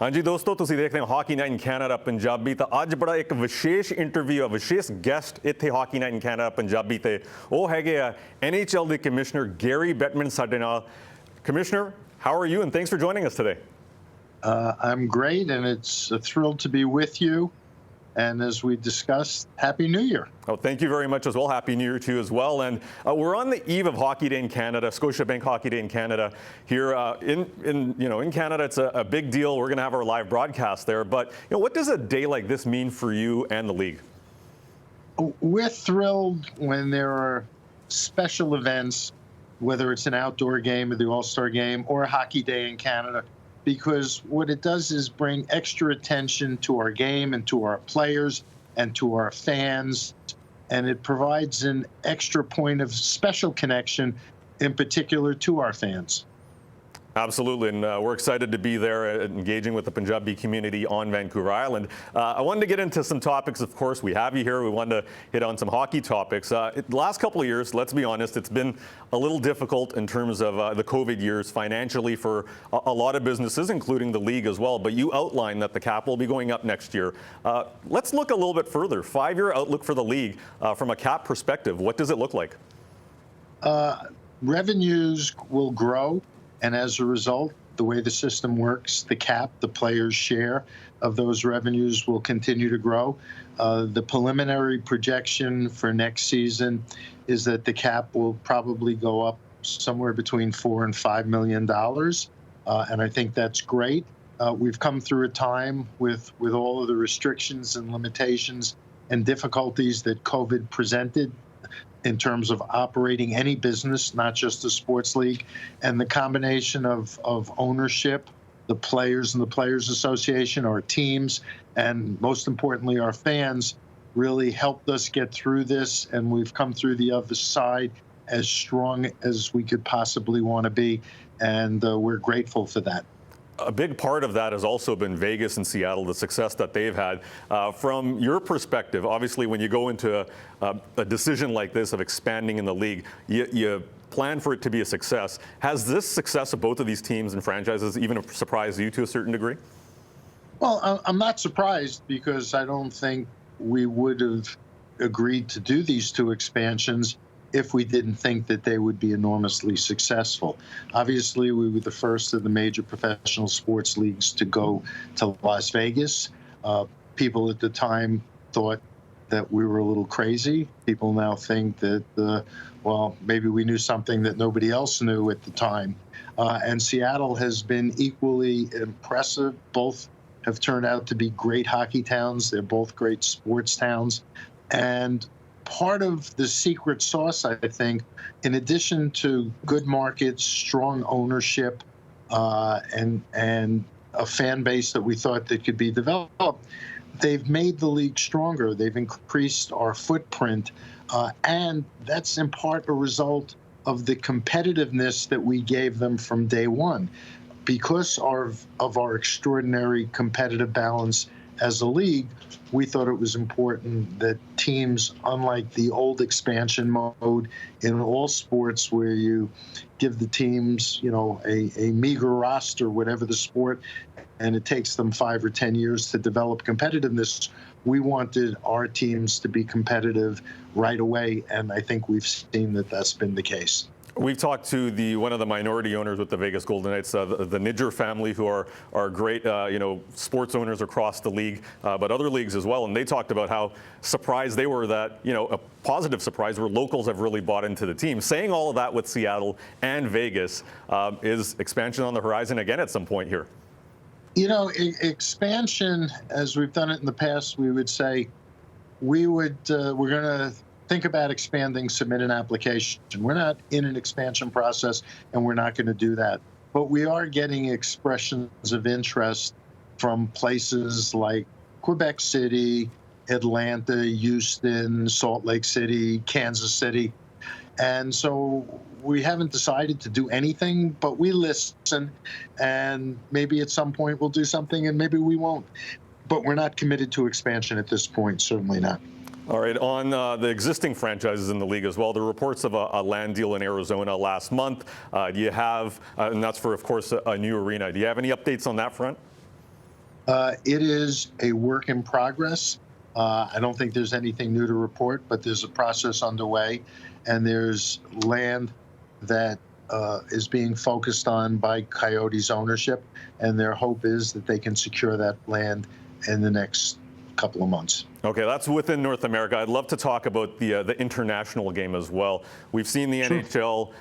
ਹਾਂਜੀ ਦੋਸਤੋ, ਤੁਸੀਂ ਦੇਖ ਰਹੇ ਹੋ hockey night in Canada Punjabi. ਤਾਂ ਅੱਜ ਬੜਾ ਇੱਕ ਵਿਸ਼ੇਸ਼ ਇੰਟਰਵਿਊ ਆ, ਵਿਸ਼ੇਸ਼ ਗੈਸਟ ਇੱਥੇ hockey night in Canada Punjabi ਤੇ ਉਹ ਹੈਗੇ ਆ NHL ਦੇ ਕਮਿਸ਼ਨਰ ਗੈਰੀ ਬੈਟਮਨ ਸਾਡੇ ਨਾਲ। Commissioner, how are you, and thanks for joining us today. I'm great, and it's a thrill to be with you. And as we discussed, Happy New Year. Oh, thank you very much as well. Happy New Year to you as well. And we're on the eve of Hockey Day in Canada, Scotiabank Hockey Day in Canada. Here in Canada, it's a big deal. We're going to have our live broadcast there. But what does a day like this mean for you and the league? We're thrilled when there are special events, whether it's an outdoor game or the All-Star game or a Hockey Day in Canada, because what it does is bring extra attention to our game and to our players and to our fans, and it provides an extra point of special connection, in particular to our fans. Absolutely, and we're excited to be there engaging with the Punjabi community on Vancouver Island. I wanted to get into some topics, of course. We have you here. We wanted to hit on some hockey topics. The last couple of years, let's be honest, it's been a little difficult in terms of the COVID years financially for a lot of businesses, including the league as well. But you outlined that the cap will be going up next year. Let's look a little bit further. 5-year outlook for the league from a cap perspective. What does it look like? Revenues will grow. And as a result, the way the system works, the cap, the players' share of those revenues will continue to grow. The preliminary projection for next season is that the cap will probably go up somewhere between $4 and $5 million. And I think that's great. We've come through a time with all of the restrictions and limitations and difficulties that COVID presented in terms of operating any business, not just a sports league. And the combination of ownership, the players and the Players Association, our teams, and most importantly, our fans, really helped us get through this. And we've come through the other side as strong as we could possibly want to be. And we're grateful for that. A big part of that has also been Vegas and Seattle, the success that they've had. From your perspective, obviously, when you go into a decision like this of expanding in the league, you plan for it to be a success. Has this success of both of these teams and franchises even surprised you to a certain degree? Well, I'm not surprised, because I don't think we would have agreed to do these two expansions if we didn't think that they would be enormously successful. Obviously, we were the first of the major professional sports leagues to go to Las Vegas. People at the time thought that we were a little crazy. People now think that, well, maybe we knew something that nobody else knew at the time. And Seattle has been equally impressive. Both have turned out to be great hockey towns. They're both great sports towns. And part of the secret sauce, I think, in addition to good markets, strong ownership, and a fan base that we thought that could be developed, they've made the league stronger. They've increased our footprint, and that's in part a result of the competitiveness that we gave them from day one. Because of our extraordinary competitive balance as a league, we thought it was important that teams, unlike the old expansion mode in all sports where you give the teams, a meager roster, whatever the sport, and it takes them 5 or 10 years to develop competitiveness, we wanted our teams to be competitive right away, and I think we've seen that that's been the case. We've talked to one of the minority owners with the Vegas Golden Knights, the Nidger family, who are great, sports owners across the league, but other leagues as well. And they talked about how surprised they were that, a positive surprise where locals have really bought into the team. Saying all of that with Seattle and Vegas, is expansion on the horizon again at some point here? Expansion, as we've done it in the past, we would say we're going to think about expanding, submit an application. We're not in an expansion process, and we're not going to do that. But we are getting expressions of interest from places like Quebec City, Atlanta, Houston, Salt Lake City, Kansas City. And so we haven't decided to do anything, but we listen, and maybe at some point we'll do something, and maybe we won't. But we're not committed to expansion at this point, certainly not. All right, on the existing franchises in the league as well, the reports of a land deal in Arizona last month. Do you have, and that's for, of course, a new arena. Do you have any updates on that front? It is a work in progress. I don't think there's anything new to report, but there's a process underway, and there's land that is being focused on by Coyote's ownership, and their hope is that they can secure that land in the next couple of months. Okay, that's within North America. I'd love to talk about the international game as well. We've seen the NHL,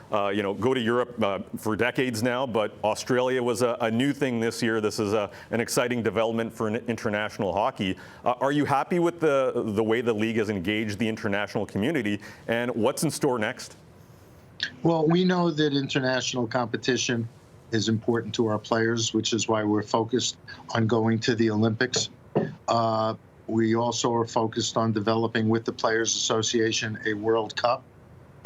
go to Europe for decades now, but Australia was a new thing this year. This is an exciting development for international hockey. Are you happy with the way the league has engaged the international community, and what's in store next? Well, we know that international competition is important to our players, which is why we're focused on going to the Olympics. We also are focused on developing with the Players Association a World Cup.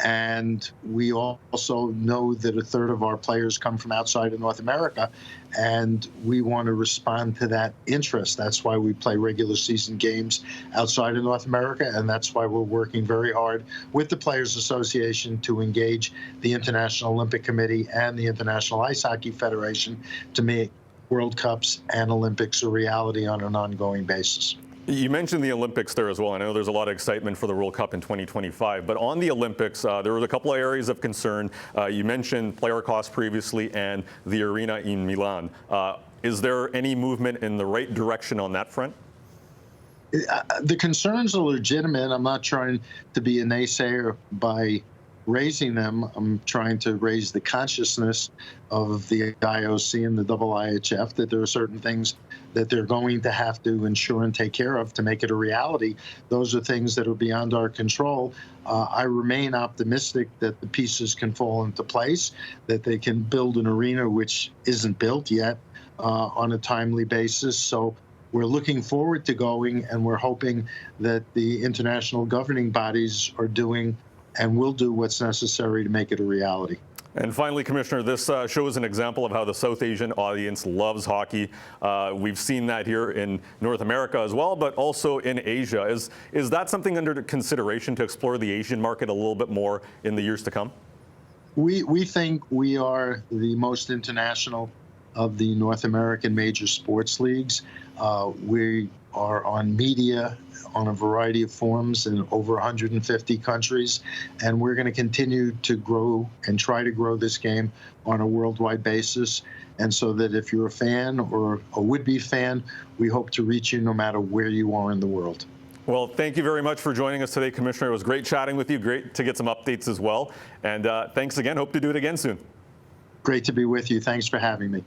And we also know that a third of our players come from outside of North America, and we want to respond to that interest. That's why we play regular season games outside of North America, and that's why we're working very hard with the Players Association to engage the International Olympic Committee and the International Ice Hockey Federation to make World Cups and Olympics a reality on an ongoing basis. You mentioned the Olympics there as well. I know there's a lot of excitement for the World Cup in 2025, but on the Olympics, there were a couple of areas of concern. You mentioned player costs previously and the arena in Milan. Is there any movement in the right direction on that front? The concerns are legitimate. I'm not trying to be a naysayer by raising them. I'm trying to raise the consciousness of the IOC and the IIHF that there are certain things that they're going to have to ensure and take care of to make it a reality. Those are things that are beyond our control. I remain optimistic that the pieces can fall into place, that they can build an arena which isn't built yet on a timely basis. So we're looking forward to going, and we're hoping that the international governing bodies are doing and will do what's necessary to make it a reality. And finally, Commissioner, this shows an example of how the South Asian audience loves hockey. We've seen that here in North America as well, but also in Asia. Is that something under consideration to explore the Asian market a little bit more in the years to come? We think we are the most international of the North American major sports leagues. We are on media on a variety of forms in over 150 countries, and we're going to continue to grow and try to grow this game on a worldwide basis. And so that if you're a fan or a would-be fan, we hope to reach you no matter where you are in the world. Well, thank you very much for joining us today, Commissioner. It was great chatting with you. Great to get some updates as well. And thanks again. Hope to do it again soon. Great to be with you. Thanks for having me.